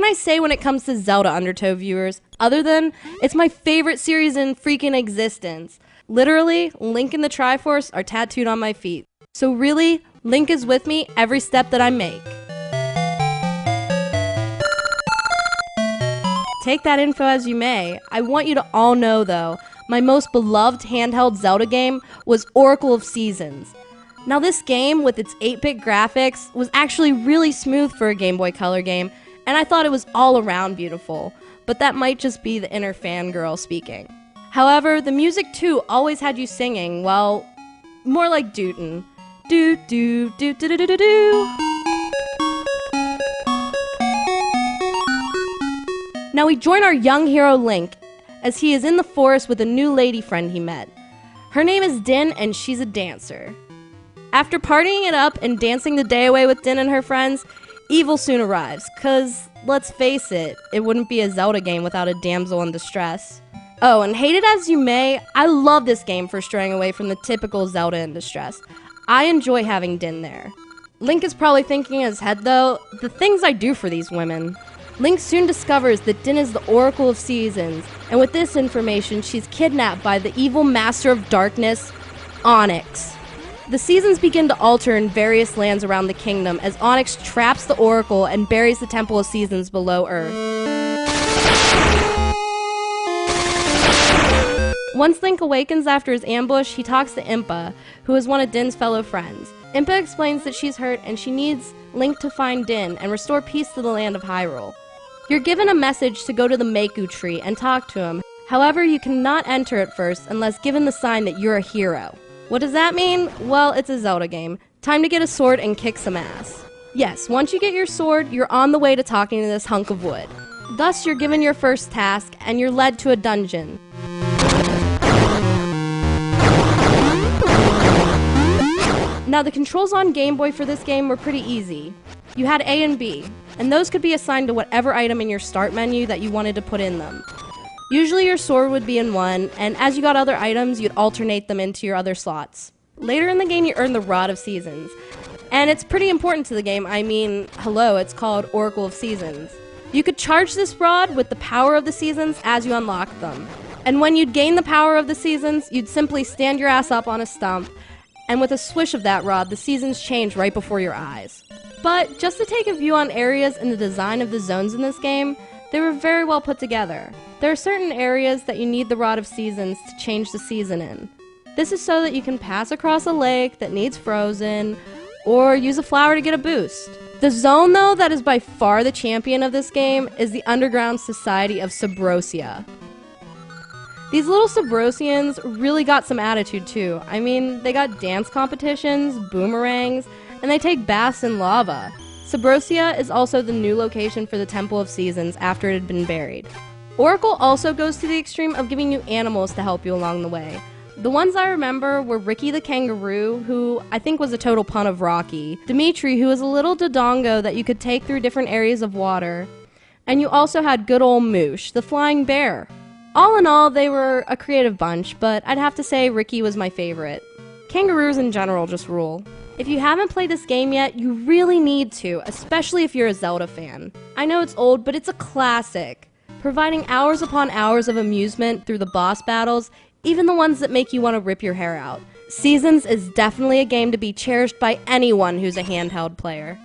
can I say when it comes to Zelda Undertow, viewers, other than it's my favorite series in freaking existence? Literally, Link and the Triforce are tattooed on my feet. So really, Link is with me every step that I make. Take that info as you may. I want you to all know, though, my most beloved handheld Zelda game was Oracle of Seasons. Now this game, with its 8-bit graphics, was actually really smooth for a Game Boy Color game, and I thought it was all around beautiful, but that might just be the inner fangirl speaking. However, the music too always had you singing, well, more like dootin'. Do do do do do do do do. Now we join our young hero Link, as he is in the forest with a new lady friend he met. Her name is Din, and she's a dancer. After partying it up and dancing the day away with Din and her friends, evil soon arrives, cause, let's face it, it wouldn't be a Zelda game without a damsel in distress. Oh, and hate it as you may, I love this game for straying away from the typical Zelda in distress. I enjoy having Din there. Link is probably thinking in his head though, the things I do for these women. Link soon discovers that Din is the Oracle of Seasons, and with this information, she's kidnapped by the evil Master of Darkness, Onyx. The seasons begin to alter in various lands around the kingdom as Onyx traps the Oracle and buries the Temple of Seasons below Earth. Once Link awakens after his ambush, he talks to Impa, who is one of Din's fellow friends. Impa explains that she's hurt and she needs Link to find Din and restore peace to the land of Hyrule. You're given a message to go to the Meiku tree and talk to him. However, you cannot enter it first unless given the sign that you're a hero. What does that mean? Well, it's a Zelda game. Time to get a sword and kick some ass. Yes, once you get your sword, you're on the way to talking to this hunk of wood. Thus, you're given your first task, and you're led to a dungeon. Now, the controls on Game Boy for this game were pretty easy. You had A and B, and those could be assigned to whatever item in your start menu that you wanted to put in them. Usually your sword would be in one, and as you got other items, you'd alternate them into your other slots. Later in the game, you earn the Rod of Seasons. And it's pretty important to the game. I mean, hello, it's called Oracle of Seasons. You could charge this rod with the power of the seasons as you unlock them. And when you'd gain the power of the seasons, you'd simply stand your ass up on a stump, and with a swish of that rod, the seasons change right before your eyes. But just to take a view on areas and the design of the zones in this game, they were very well put together. There are certain areas that you need the Rod of Seasons to change the season in. This is so that you can pass across a lake that needs frozen, or use a flower to get a boost. The zone, though, that is by far the champion of this game is the underground society of Subrosia. These little Subrosians really got some attitude too. I mean, they got dance competitions, boomerangs, and they take baths in lava. Subrosia is also the new location for the Temple of Seasons after it had been buried. Oracle also goes to the extreme of giving you animals to help you along the way. The ones I remember were Ricky the kangaroo, who I think was a total pun of Rocky, Dimitri, who was a little dodongo that you could take through different areas of water, and you also had good old Moosh, the flying bear. All in all, they were a creative bunch, but I'd have to say Ricky was my favorite. Kangaroos in general just rule. If you haven't played this game yet, you really need to, especially if you're a Zelda fan. I know it's old, but it's a classic, providing hours upon hours of amusement through the boss battles, even the ones that make you want to rip your hair out. Seasons is definitely a game to be cherished by anyone who's a handheld player.